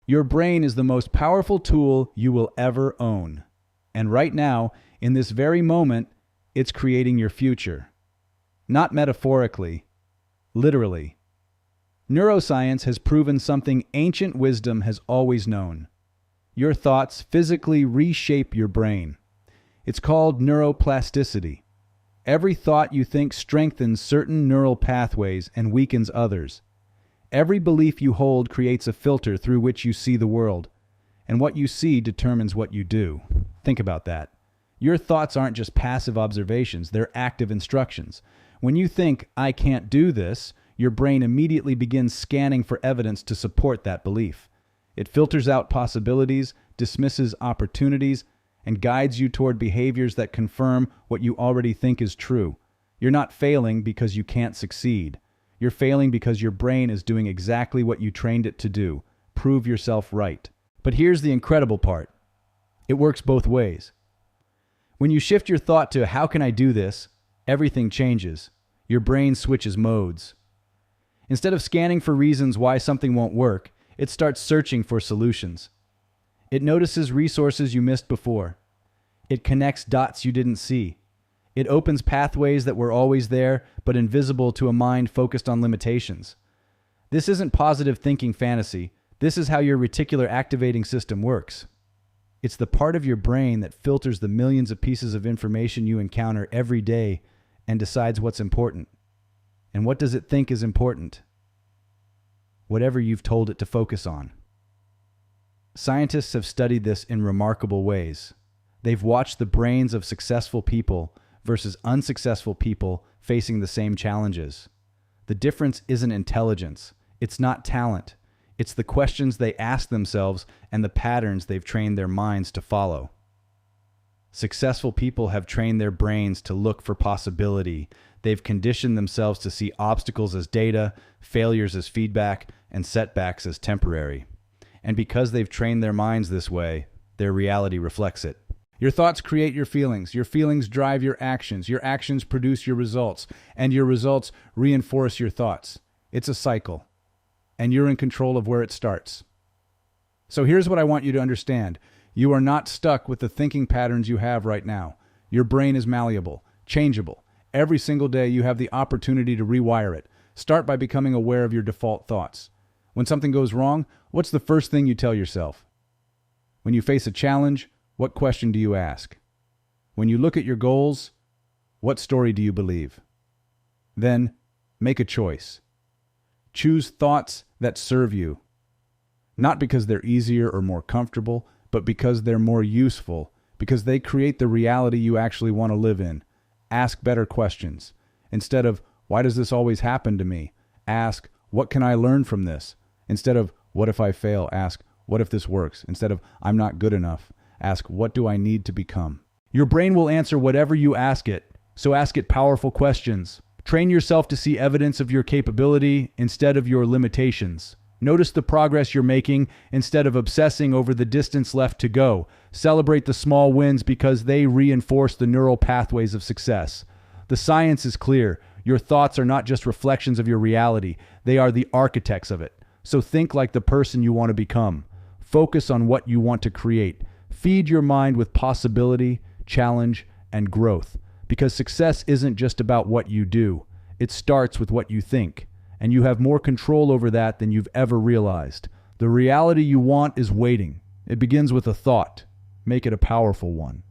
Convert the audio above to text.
Your brain is the most powerful tool you will ever own. And right now, in this very moment, it's creating your future. Not metaphorically, literally. Neuroscience has proven something ancient wisdom has always known. Your thoughts physically reshape your brain. It's called neuroplasticity. Every thought you think strengthens certain neural pathways and weakens others. Every belief you hold creates a filter through which you see the world, and what you see determines what you do. Think about that. Your thoughts aren't just passive observations, they're active instructions. When you think, "I can't do this," your brain immediately begins scanning for evidence to support that belief. It filters out possibilities, dismisses opportunities, and guides you toward behaviors that confirm what you already think is true. You're not failing because you can't succeed. You're failing because your brain is doing exactly what you trained it to do. Prove yourself right. But here's the incredible part. It works both ways. When you shift your thought to "how can I do this?" everything changes. Your brain switches modes. Instead of scanning for reasons why something won't work, it starts searching for solutions. It notices resources you missed before. It connects dots you didn't see. It opens pathways that were always there, but invisible to a mind focused on limitations. This isn't positive thinking fantasy. This is how your reticular activating system works. It's the part of your brain that filters the millions of pieces of information you encounter every day and decides what's important. And what does it think is important? Whatever you've told it to focus on. Scientists have studied this in remarkable ways. They've watched the brains of successful people versus unsuccessful people facing the same challenges. The difference isn't intelligence. It's not talent. It's the questions they ask themselves and the patterns they've trained their minds to follow. Successful people have trained their brains to look for possibility. They've conditioned themselves to see obstacles as data, failures as feedback, and setbacks as temporary. And because they've trained their minds this way, their reality reflects it. Your thoughts create your feelings drive your actions produce your results, and your results reinforce your thoughts. It's a cycle, and you're in control of where it starts. So here's what I want you to understand. You are not stuck with the thinking patterns you have right now. Your brain is malleable, changeable. Every single day you have the opportunity to rewire it. Start by becoming aware of your default thoughts. When something goes wrong, what's the first thing you tell yourself? When you face a challenge, what question do you ask? When you look at your goals, what story do you believe? Then, make a choice. Choose thoughts that serve you. Not because they're easier or more comfortable, but because they're more useful, because they create the reality you actually want to live in. Ask better questions. Instead of, "Why does this always happen to me?" Ask, "What can I learn from this?" Instead of, "What if I fail?" Ask, "What if this works?" Instead of, "I'm not good enough," ask, "What do I need to become?" Your brain will answer whatever you ask it, so ask it powerful questions. Train yourself to see evidence of your capability instead of your limitations. Notice the progress you're making instead of obsessing over the distance left to go. Celebrate the small wins because they reinforce the neural pathways of success. The science is clear. Your thoughts are not just reflections of your reality. They are the architects of it. So think like the person you want to become. Focus on what you want to create. Feed your mind with possibility, challenge, and growth. Because success isn't just about what you do. It starts with what you think. And you have more control over that than you've ever realized. The reality you want is waiting. It begins with a thought. Make it a powerful one.